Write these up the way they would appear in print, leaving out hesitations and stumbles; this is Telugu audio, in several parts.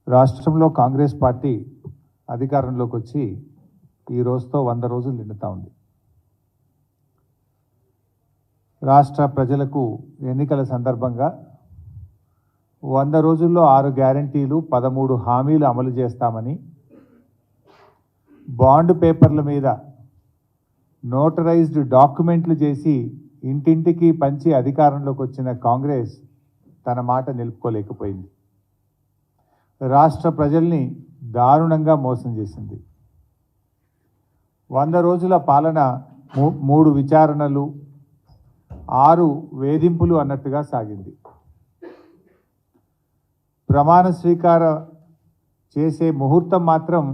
రాష్ట్రంలో కాంగ్రెస్ పార్టీ అధికారంలోకి వచ్చి ఈ రోజుతో 100 రోజులు నిండుతా ఉంది. రాష్ట్ర ప్రజలకు ఎన్నికల సందర్భంగా 100 రోజుల్లో 6 గ్యారంటీలు 13 హామీలు అమలు చేస్తామని బాండ్ పేపర్ల మీద నోటరైజ్డ్ డాక్యుమెంట్లు చేసి ఇంటింటికి పంచి అధికారంలోకి వచ్చిన కాంగ్రెస్ తన మాట నిలుపుకోలేకపోయింది. రాష్ట్ర ప్రజల్ని దారుణంగా మోసం చేసింది. 100 రోజుల పాలన 3 విచారణలు 6 వేధింపులు అన్నట్టుగా సాగింది. ప్రమాణ స్వీకారం చేసే ముహూర్తం మాత్రం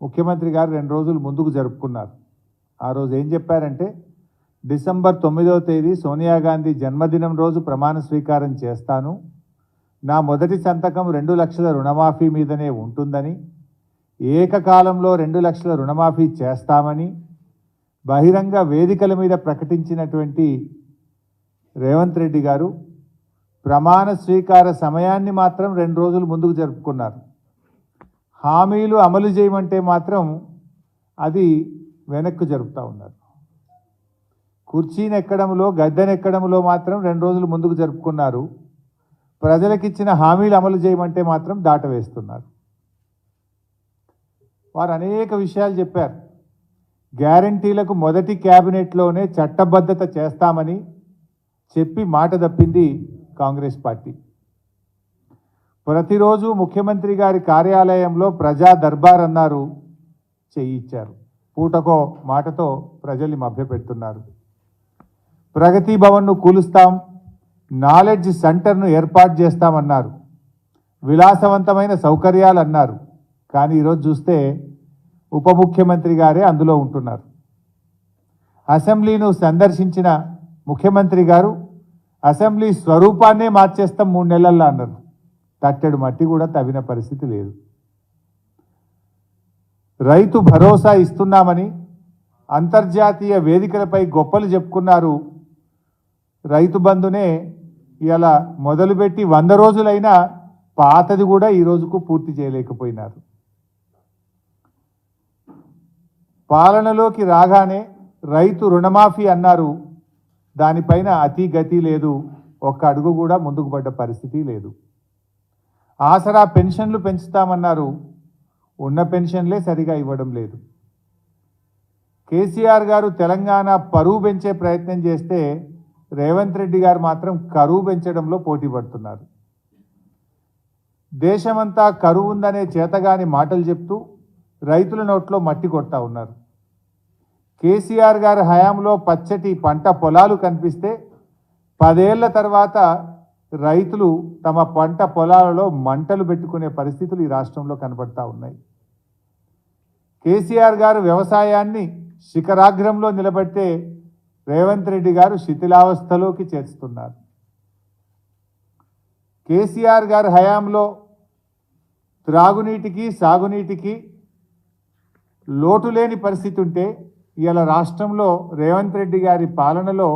ముఖ్యమంత్రి గారు 2 రోజులు ముందుకు జరుపుకున్నారు. ఆ రోజు ఏం చెప్పారంటే డిసెంబర్ 9వ తేదీ సోనియా గాంధీ జన్మదినం రోజు ప్రమాణ స్వీకారం చేస్తాను, నా మొదటి సంతకం 2 లక్షల రుణమాఫీ మీదనే ఉంటుందని, ఏకకాలంలో 2 లక్షల రుణమాఫీ చేస్తామని బహిరంగ వేదికల మీద ప్రకటించినటువంటి రేవంత్ రెడ్డి గారు ప్రమాణ స్వీకార సమయాన్ని మాత్రం 2 రోజులు ముందుకు జరుపుకున్నారు. హామీలు అమలు చేయమంటే మాత్రం అది వెనక్కు జరుపుతూ ఉన్నారు. కుర్చీనెక్కడంలో గద్దెనెక్కడంలో మాత్రం 2 రోజులు ముందుకు జరుపుకున్నారు. ప్రజలకిచ్చిన హామీలు అమలు చేయమంటే మాత్రం దాటవేస్తున్నారు. వారు అనేక విషయాలు చెప్పారు. గ్యారంటీలకు మొదటి క్యాబినెట్లోనే చట్టబద్ధత చేస్తామని చెప్పి మాట తప్పింది కాంగ్రెస్ పార్టీ. ప్రతిరోజు ముఖ్యమంత్రి గారి కార్యాలయంలో ప్రజా దర్బార్ అన్నారు, చేయించారు. పూటకో మాటతో ప్రజల్ని మభ్యపెడుతున్నారు. ప్రగతి భవన్ను కూలుస్తాం, నాలెడ్జ్ సెంటర్ను ఏర్పాటు చేస్తామన్నారు, విలాసవంతమైన సౌకర్యాలు అన్నారు. కానీ ఈరోజు చూస్తే ఉప ముఖ్యమంత్రి గారే అందులో ఉంటున్నారు. అసెంబ్లీను సందర్శించిన ముఖ్యమంత్రి గారు అసెంబ్లీ స్వరూపాన్నే మార్చేస్తాం 3 నెలల్లో అన్నారు. తట్టెడు మట్టి కూడా తవ్విన పరిస్థితి లేదు. రైతు భరోసా ఇస్తున్నామని అంతర్జాతీయ వేదికలపై గొప్పలు చెప్పుకున్నారు. రైతు బంధునే ఇలా మొదలుపెట్టి 100 రోజులైనా పాతది కూడా ఈ రోజుకు పూర్తి చేయలేకపోయినారు. పాలనలోకి రాగానే రైతు రుణమాఫీ అన్నారు, దానిపైన అతి గతి లేదు, ఒక్క అడుగు కూడా ముందుకు పడ్డ పరిస్థితి లేదు. ఆసరా పెన్షన్లు పెంచుతామన్నారు, ఉన్న పెన్షన్లే సరిగా ఇవ్వడం లేదు. కేసీఆర్ గారు తెలంగాణ పరువు పెంచే ప్రయత్నం చేస్తే రేవంత్ రెడ్డి గారు మాత్రం కరువు పెంచడంలో పోటీ పడుతున్నారు. దేశమంతా కరువు ఉందనే చేతగాని మాటలు చెప్తూ రైతుల నోట్లో మట్టి కొడతా ఉన్నారు. కేసీఆర్ గారి హయాంలో పచ్చటి పంట పొలాలు కనిపిస్తే 10 ఏళ్ల తర్వాత రైతులు తమ పంట పొలాలలో మంటలు పెట్టుకునే పరిస్థితులు ఈ రాష్ట్రంలో కనబడతా ఉన్నాయి. కేసీఆర్ గారు వ్యవసాయాన్ని శిఖరాగ్రంలో నిలబెడితే రేవంత్ రెడ్డి గారు శిథిలావస్థలోకి చేర్చుతున్నారు. కేసీఆర్ గారి హయాంలో త్రాగునీటికి సాగునీటికి లోటు లేని పరిస్థితి ఉంటే ఇవాళ రాష్ట్రంలో రేవంత్ రెడ్డి గారి పాలనలో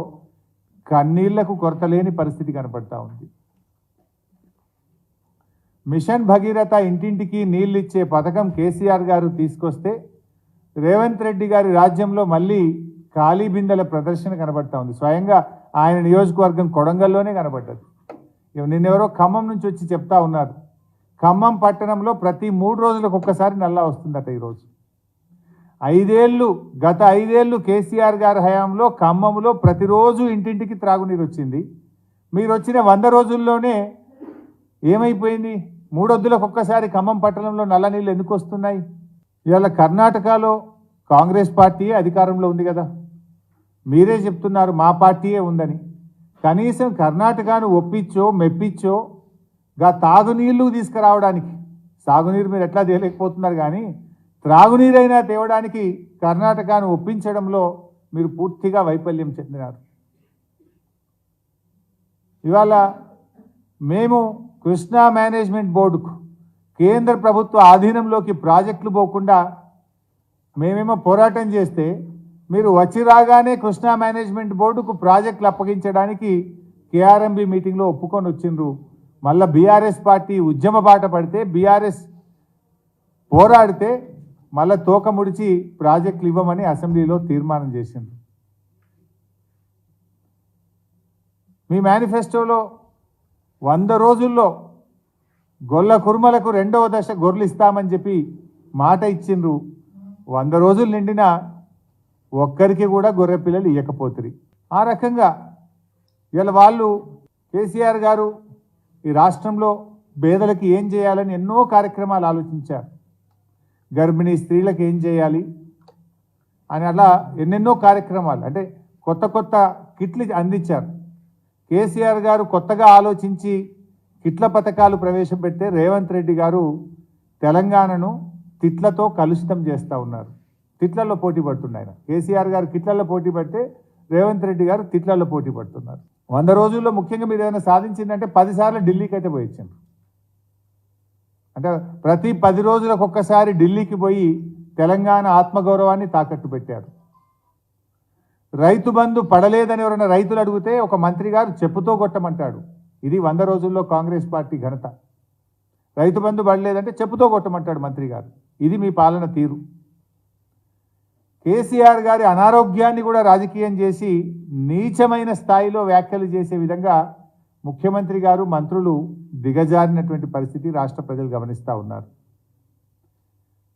కన్నీళ్లకు కొరత లేని పరిస్థితి కనపడతా ఉంది. మిషన్ భగీరథ ఇంటింటికి నీళ్ళు ఇచ్చే పథకం కేసీఆర్ గారు తీసుకొస్తే రేవంత్ రెడ్డి గారి రాజ్యంలో మళ్ళీ ఖాళీ బిందెల ప్రదర్శన కనబడతా ఉంది. స్వయంగా ఆయన నియోజకవర్గం కొడంగల్లోనే కనబడ్డది. నిన్నెవరో ఖమ్మం నుంచి వచ్చి చెప్తా ఉన్నారు, ఖమ్మం పట్టణంలో ప్రతి 3 రోజులకు ఒక్కసారి నల్లా వస్తుందట. ఈరోజు గత 5 ఏళ్ళు కేసీఆర్ గారి హయాంలో ఖమ్మంలో ప్రతిరోజు ఇంటింటికి త్రాగునీరు వచ్చింది. మీరు వచ్చిన 100 రోజుల్లోనే ఏమైపోయింది? 3 వద్దులకు ఒక్కసారి ఖమ్మం పట్టణంలో నల్ల నీళ్ళు ఎందుకు వస్తున్నాయి? ఇవాళ కర్ణాటకలో కాంగ్రెస్ పార్టీ అధికారంలో ఉంది కదా, మీరే చెప్తున్నారు మా పార్టీయే ఉందని. కనీసం కర్ణాటకను ఒప్పించో మెప్పించో తాగునీళ్లు తీసుకురావడానికి, సాగునీరు మీరు ఎట్లా తేలేకపోతున్నారు కానీ త్రాగునీరైనా తేవడానికి కర్ణాటకను ఒప్పించడంలో మీరు పూర్తిగా వైఫల్యం చెందినారు. ఇవాళ మేము కృష్ణా మేనేజ్మెంట్ బోర్డుకు కేంద్ర ప్రభుత్వ ఆధీనంలోకి ప్రాజెక్టులు పోకుండా మేమేమో పోరాటం చేస్తే మీరు వచ్చి రాగానే కృష్ణా మేనేజ్మెంట్ బోర్డుకు ప్రాజెక్టులు అప్పగించడానికి కేఆర్ఎంబి మీటింగ్లో ఒప్పుకొని వచ్చిండ్రు. మళ్ళా బీఆర్ఎస్ పార్టీ ఉద్యమ బాట పడితే బీఆర్ఎస్ పోరాడితే మళ్ళా తోక ముడిచి ప్రాజెక్టులు ఇవ్వమని అసెంబ్లీలో తీర్మానం చేసింది. మీ మేనిఫెస్టోలో 100 రోజుల్లో గొల్ల కుర్మలకు 2వ దశ గొర్రెలు ఇస్తామని చెప్పి మాట ఇచ్చిండ్రు. 100 రోజులు నిండినా ఒక్కరికి కూడా గొర్రె పిల్లలు ఇవ్వకపోతురి. ఆ రకంగా ఇలా వాళ్ళు కేసీఆర్ గారు ఈ రాష్ట్రంలో పేదలకు ఏం చేయాలని ఎన్నో కార్యక్రమాలు ఆలోచించారు. గర్భిణీ స్త్రీలకు ఏం చేయాలి అని అలా ఎన్నెన్నో కార్యక్రమాలు, అంటే కొత్త కొత్త కిట్లు అందించారు. కేసీఆర్ గారు కొత్తగా ఆలోచించి కిట్ల పథకాలు ప్రవేశపెడితే రేవంత్ రెడ్డి గారు తెలంగాణను తిట్లతో కలుషితం చేస్తూ ఉన్నారు. తిట్లలో పోటీ పడుతున్నాయి. కేసీఆర్ గారు కిట్లలో పోటీ పడితే రేవంత్ రెడ్డి గారు తిట్లలో పోటీ పడుతున్నారు. 100 రోజుల్లో ముఖ్యంగా మీరు ఏదైనా సాధించిందంటే 10 సార్లు ఢిల్లీకి అయితే పోయించారు. అంటే ప్రతి 10 రోజులకు ఒక్కసారి ఢిల్లీకి పోయి తెలంగాణ ఆత్మగౌరవాన్ని తాకట్టు పెట్టారు. రైతు బంధు పడలేదని ఎవరైనా రైతులు అడిగితే ఒక మంత్రి గారు చెప్పుతో కొట్టమంటాడు. ఇది 100 రోజుల్లో కాంగ్రెస్ పార్టీ ఘనత. రైతు బంధు పడలేదంటే చెప్పుతో కొట్టమంటాడు మంత్రి గారు. ఇది మీ పాలన తీరు. కేసీఆర్ గారి అనారోగ్యాన్ని కూడా రాజకీయం చేసి నీచమైన స్థాయిలో వ్యాఖ్యలు చేసే విధంగా ముఖ్యమంత్రి గారు మంత్రులు దిగజారినటువంటి పరిస్థితి రాష్ట్ర ప్రజలు గమనిస్తూ ఉన్నారు.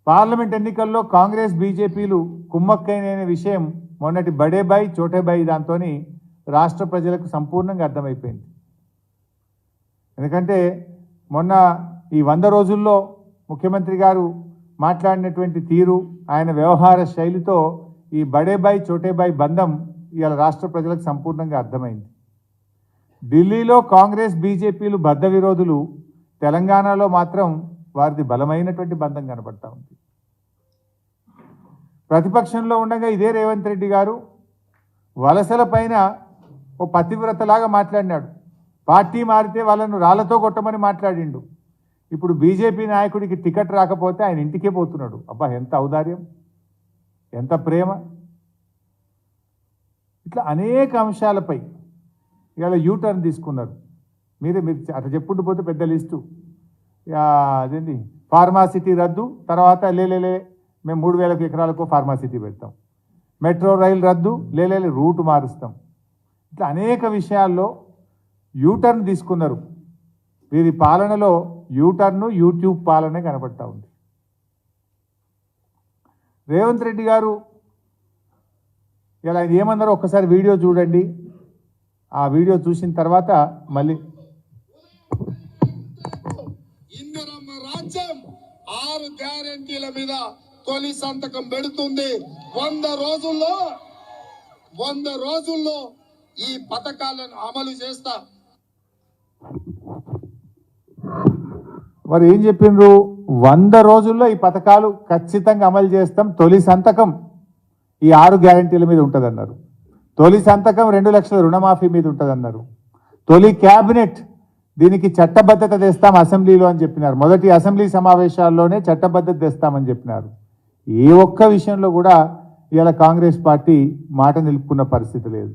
పార్లమెంట్ ఎన్నికల్లో కాంగ్రెస్ బీజేపీలు కుమ్మక్కైన విషయం మొన్నటి బడేబాయి చోటేబాయి దాంతో రాష్ట్ర ప్రజలకు సంపూర్ణంగా అర్థమైపోయింది. ఎందుకంటే మొన్న ఈ 100 రోజుల్లో ముఖ్యమంత్రి గారు మాట్లాడినటువంటి తీరు, ఆయన వ్యవహార శైలితో ఈ బడేబాయి చోటేబాయి బంధం ఇవాళ రాష్ట్ర ప్రజలకు సంపూర్ణంగా అర్థమైంది. ఢిల్లీలో కాంగ్రెస్ బీజేపీలు బద్ధ విరోధులు, తెలంగాణలో మాత్రం వారిది బలమైనటువంటి బంధం కనబడతా ఉంది. ప్రతిపక్షంలో ఉండగా ఇదే రేవంత్ రెడ్డి గారు వలసల పైన ఓ పతివ్రతలాగా మాట్లాడినాడు. పార్టీ మారితే వాళ్ళను రాళ్లతో కొట్టమని మాట్లాడిండు. ఇప్పుడు బీజేపీ నాయకుడికి టికెట్ రాకపోతే ఆయన ఇంటికే పోతున్నాడు. అబ్బా, ఎంత ఔదార్యం, ఎంత ప్రేమ! ఇట్లా అనేక అంశాలపై ఇవాళ యూటర్న్ తీసుకున్నారు. మీరు అట్లా చెప్పుకుంటూ పోతే పెద్ద లిస్టు. అదేంటి ఫార్మాసిటీ రద్దు, తర్వాత లేలే మేము 3000 ఎకరాలకు ఫార్మాసిటీ పెడతాం, మెట్రో రైలు రద్దు, లేలే రూట్ మారుస్తాం. ఇట్లా అనేక విషయాల్లో యూటర్న్ తీసుకున్నారు. వీరి పాలనలో యూటర్ను యూట్యూబ్ పాలనే కనబడతా ఉంది. రేవంత్ రెడ్డి గారు ఇలా ఏమన్నారో ఒక్కసారి వీడియో చూడండి. ఆ వీడియో చూసిన తర్వాత మళ్ళీ ఇందిరమ్మ రాజ్యం 6 గ్యారెంటీల మీద తొలి సంతకం పెడుతుంది. 100 రోజుల్లో ఈ పథకాలను అమలు చేస్తా. మరి ఏం చెప్పిండ్రు? 100 రోజుల్లో ఈ పథకాలు ఖచ్చితంగా అమలు చేస్తాం. తొలి సంతకం ఈ 6 గ్యారెంటీల మీద ఉంటుందన్నారు. తొలి సంతకం 2 లక్షల రుణమాఫీ మీద ఉంటుందన్నారు. తొలి క్యాబినెట్ దీనికి చట్టబద్ధత తెస్తాం అసెంబ్లీలో అని చెప్పినారు. మొదటి అసెంబ్లీ సమావేశాల్లోనే చట్టబద్ధత తెస్తామని చెప్పినారు. ఏ ఒక్క విషయంలో కూడా ఇవాళ కాంగ్రెస్ పార్టీ మాట నిలుపుకున్న పరిస్థితి లేదు.